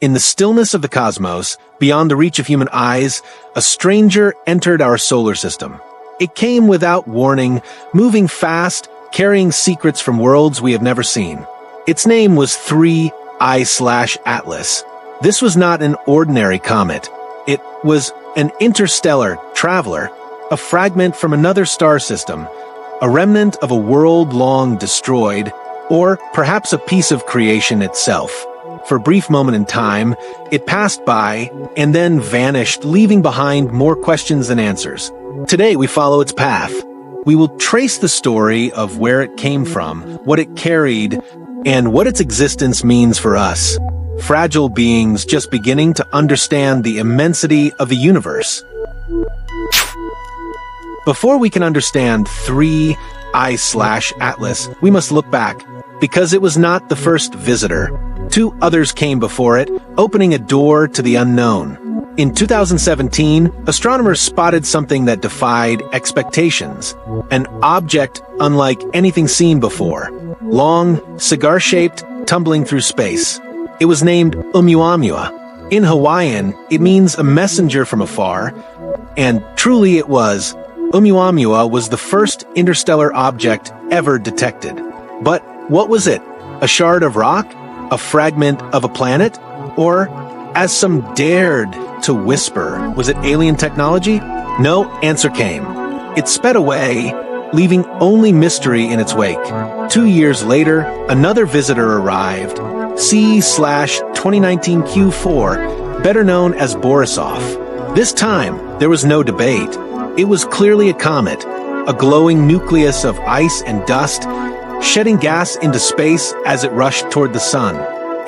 In the stillness of the cosmos, beyond the reach of human eyes, a stranger entered our solar system. It came without warning, moving fast, carrying secrets from worlds we have never seen. Its name was 3I/Atlas. This was not an ordinary comet. It was an interstellar traveler, a fragment from another star system, a remnant of a world long destroyed, or perhaps a piece of creation itself. For a brief moment in time, it passed by and then vanished, leaving behind more questions than answers. Today, we follow its path. We will trace the story of where it came from, what it carried, and what its existence means for us, fragile beings just beginning to understand the immensity of the universe. Before we can understand 3I/Atlas, we must look back, because it was not the first visitor. 2 others came before it, opening a door to the unknown. In 2017, astronomers spotted something that defied expectations, an object unlike anything seen before, long, cigar-shaped, tumbling through space. It was named Oumuamua. In Hawaiian, it means a messenger from afar, and truly it was. Oumuamua was the first interstellar object ever detected. But what was it? A shard of rock? A fragment of a planet? Or, as some dared to whisper, was it alien technology? No answer came. It sped away, leaving only mystery in its wake. 2 years later, another visitor arrived, C/2019 Q4, better known as Borisov. This time, there was no debate. It was clearly a comet, a glowing nucleus of ice and dust, shedding gas into space as it rushed toward the sun.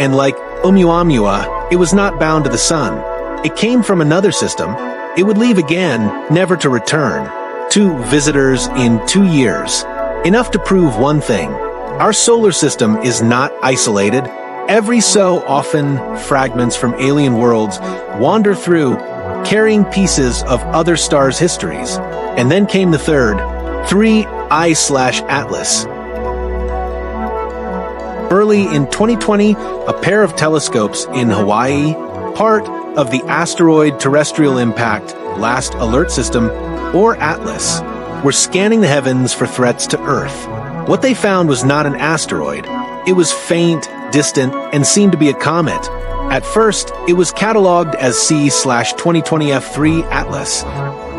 And like Oumuamua, it was not bound to the sun. It came from another system. It would leave again, never to return. 2 visitors in 2 years. Enough to prove one thing. Our solar system is not isolated. Every so often, fragments from alien worlds wander through, carrying pieces of other stars' histories. And then came the third, 3I/Atlas. Early in 2020, a pair of telescopes in Hawaii, part of the Asteroid Terrestrial Impact Last Alert System, or ATLAS, were scanning the heavens for threats to Earth. What they found was not an asteroid. It was faint, distant, and seemed to be a comet. At first, it was cataloged as C/2020 F3 Atlas.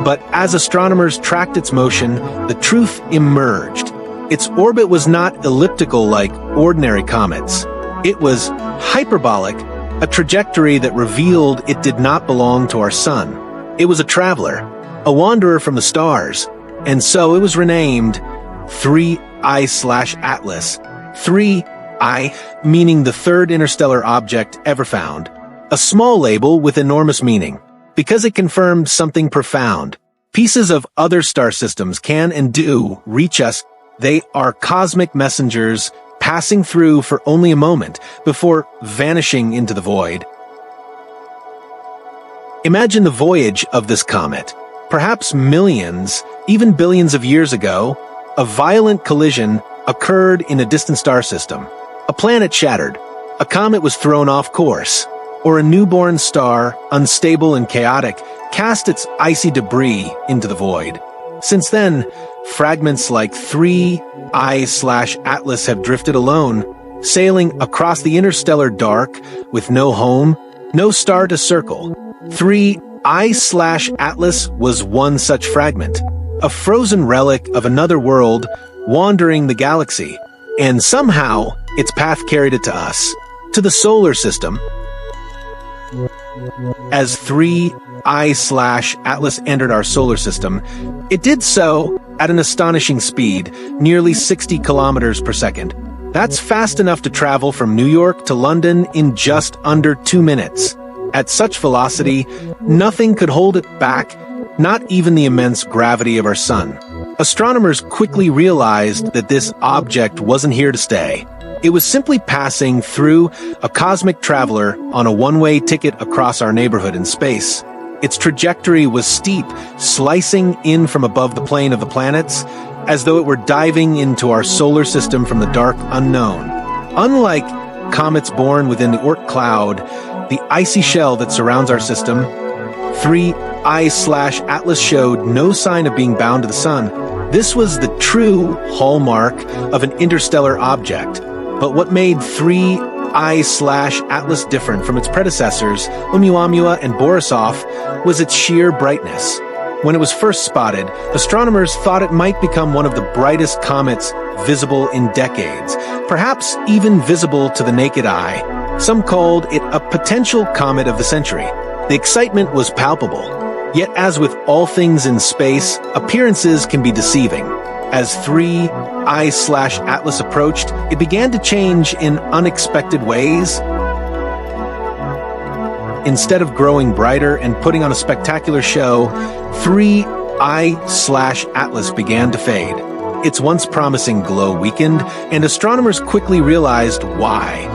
But as astronomers tracked its motion, the truth emerged. Its orbit was not elliptical like ordinary comets. It was hyperbolic, a trajectory that revealed it did not belong to our sun. It was a traveler, a wanderer from the stars, and so it was renamed 3I/Atlas. 3I meaning the third interstellar object ever found, a small label with enormous meaning, because it confirmed something profound. Pieces of other star systems can and do reach us. They are cosmic messengers passing through for only a moment before vanishing into the void. Imagine the voyage of this comet. Perhaps millions, even billions of years ago, a violent collision occurred in a distant star system. A planet shattered, a comet was thrown off course, or a newborn star, unstable and chaotic, cast its icy debris into the void. Since then, fragments like 3I/Atlas have drifted alone, sailing across the interstellar dark with no home, no star to circle. 3I/Atlas was one such fragment, a frozen relic of another world wandering the galaxy, and somehow its path carried it to us, to the solar system. As 3I/Atlas entered our solar system, it did so at an astonishing speed, nearly 60 kilometers per second. That's fast enough to travel from New York to London in just under 2 minutes. At such velocity, nothing could hold it back, not even the immense gravity of our sun. Astronomers quickly realized that this object wasn't here to stay. It was simply passing through, a cosmic traveler on a one-way ticket across our neighborhood in space. Its trajectory was steep, slicing in from above the plane of the planets, as though it were diving into our solar system from the dark unknown. Unlike comets born within the Oort cloud, the icy shell that surrounds our system. 3. I/Atlas showed no sign of being bound to the sun. This was the true hallmark of an interstellar object. But what made 3 I/Atlas different from its predecessors, Oumuamua and Borisov, was its sheer brightness. When it was first spotted, astronomers thought it might become one of the brightest comets visible in decades, perhaps even visible to the naked eye. Some called it a potential comet of the century. The excitement was palpable. Yet as with all things in space, appearances can be deceiving. As 3 I/Atlas approached, it began to change in unexpected ways. Instead of growing brighter and putting on a spectacular show, 3 I/Atlas began to fade. Its once promising glow weakened, and astronomers quickly realized why.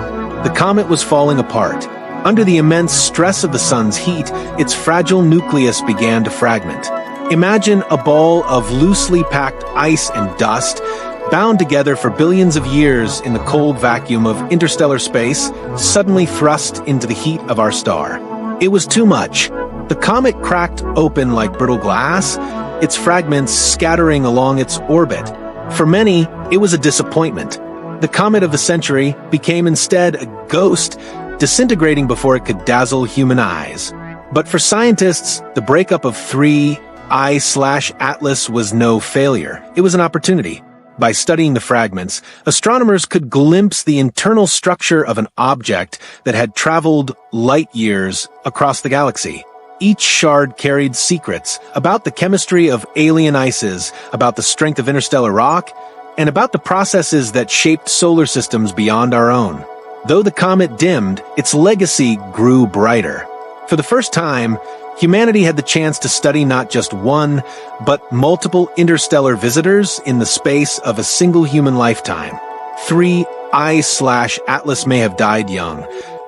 The comet was falling apart. Under the immense stress of the sun's heat, its fragile nucleus began to fragment. Imagine a ball of loosely packed ice and dust, bound together for billions of years in the cold vacuum of interstellar space, suddenly thrust into the heat of our star. It was too much. The comet cracked open like brittle glass, its fragments scattering along its orbit. For many, it was a disappointment. The comet of the century became instead a ghost, disintegrating before it could dazzle human eyes. But for scientists, the breakup of 3 I/Atlas was no failure. It was an opportunity. By studying the fragments, astronomers could glimpse the internal structure of an object that had traveled light years across the galaxy. Each shard carried secrets about the chemistry of alien ices, about the strength of interstellar rock, and about the processes that shaped solar systems beyond our own. Though the comet dimmed, its legacy grew brighter. For the first time, humanity had the chance to study not just one, but multiple interstellar visitors in the space of a single human lifetime. 3 I/Atlas may have died young,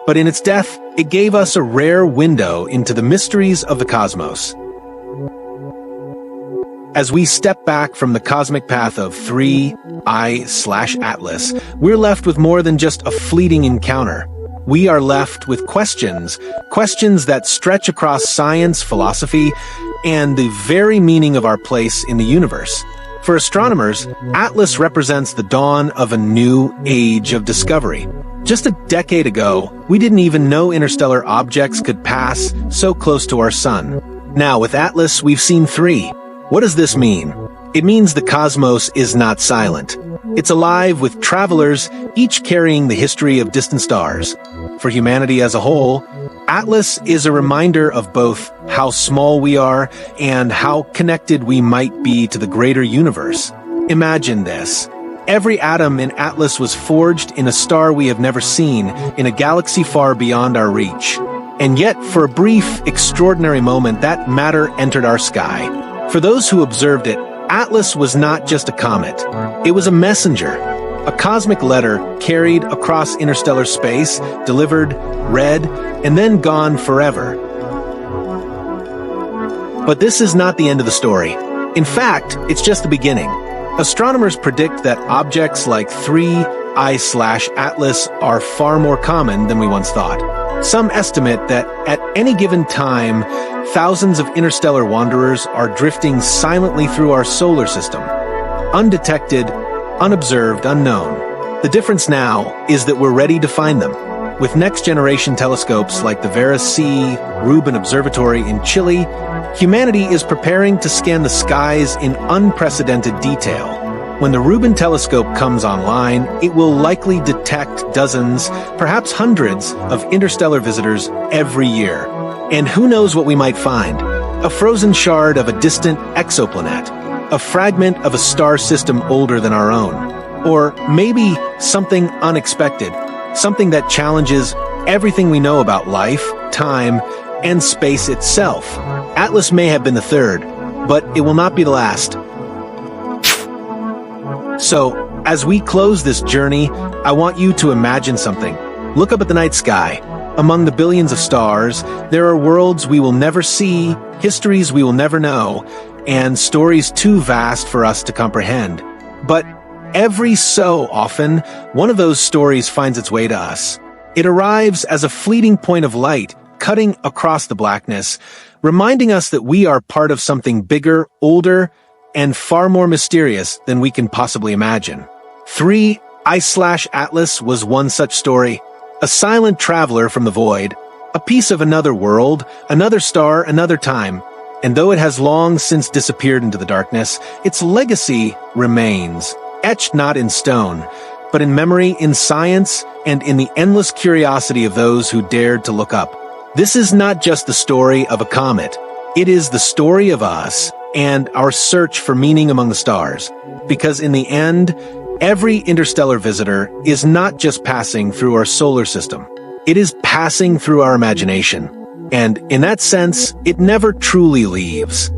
but in its death, it gave us a rare window into the mysteries of the cosmos. As we step back from the cosmic path of 3 I/Atlas, we're left with more than just a fleeting encounter. We are left with questions that stretch across science, philosophy, and the very meaning of our place in the universe. For astronomers, Atlas represents the dawn of a new age of discovery. Just a decade ago, we didn't even know interstellar objects could pass so close to our sun. Now, with Atlas, we've seen 3. What does this mean? It means the cosmos is not silent. It's alive with travelers, each carrying the history of distant stars. For humanity as a whole, Atlas is a reminder of both how small we are and how connected we might be to the greater universe. Imagine this. Every atom in Atlas was forged in a star we have never seen, in a galaxy far beyond our reach. And yet, for a brief, extraordinary moment, that matter entered our sky. For those who observed it, Atlas was not just a comet. It was a messenger, a cosmic letter carried across interstellar space, delivered, read, and then gone forever. But this is not the end of the story. In fact, it's just the beginning. Astronomers predict that objects like 3 I/Atlas are far more common than we once thought. Some estimate that at any given time, thousands of interstellar wanderers are drifting silently through our solar system. Undetected, unobserved, unknown. The difference now is that we're ready to find them. With next-generation telescopes like the Vera C. Rubin Observatory in Chile, humanity is preparing to scan the skies in unprecedented detail. When the Rubin telescope comes online, it will likely detect dozens, perhaps hundreds, of interstellar visitors every year. And who knows what we might find? A frozen shard of a distant exoplanet, a fragment of a star system older than our own, or maybe something unexpected, something that challenges everything we know about life, time, and space itself. Atlas may have been the third, but it will not be the last. So, as we close this journey, I want you to imagine something. Look up at the night sky. Among the billions of stars, there are worlds we will never see, histories we will never know, and stories too vast for us to comprehend. But Every so often, one of those stories finds its way to us. It arrives as a fleeting point of light, cutting across the blackness, reminding us that we are part of something bigger, older, and far more mysterious than we can possibly imagine. 3. Ice/Atlas was one such story. A silent traveler from the void, a piece of another world, another star, another time. And though it has long since disappeared into the darkness, its legacy remains, etched not in stone, but in memory, in science, and in the endless curiosity of those who dared to look up. This is not just the story of a comet. It is the story of us and our search for meaning among the stars. Because in the end, every interstellar visitor is not just passing through our solar system. It is passing through our imagination. And in that sense, it never truly leaves.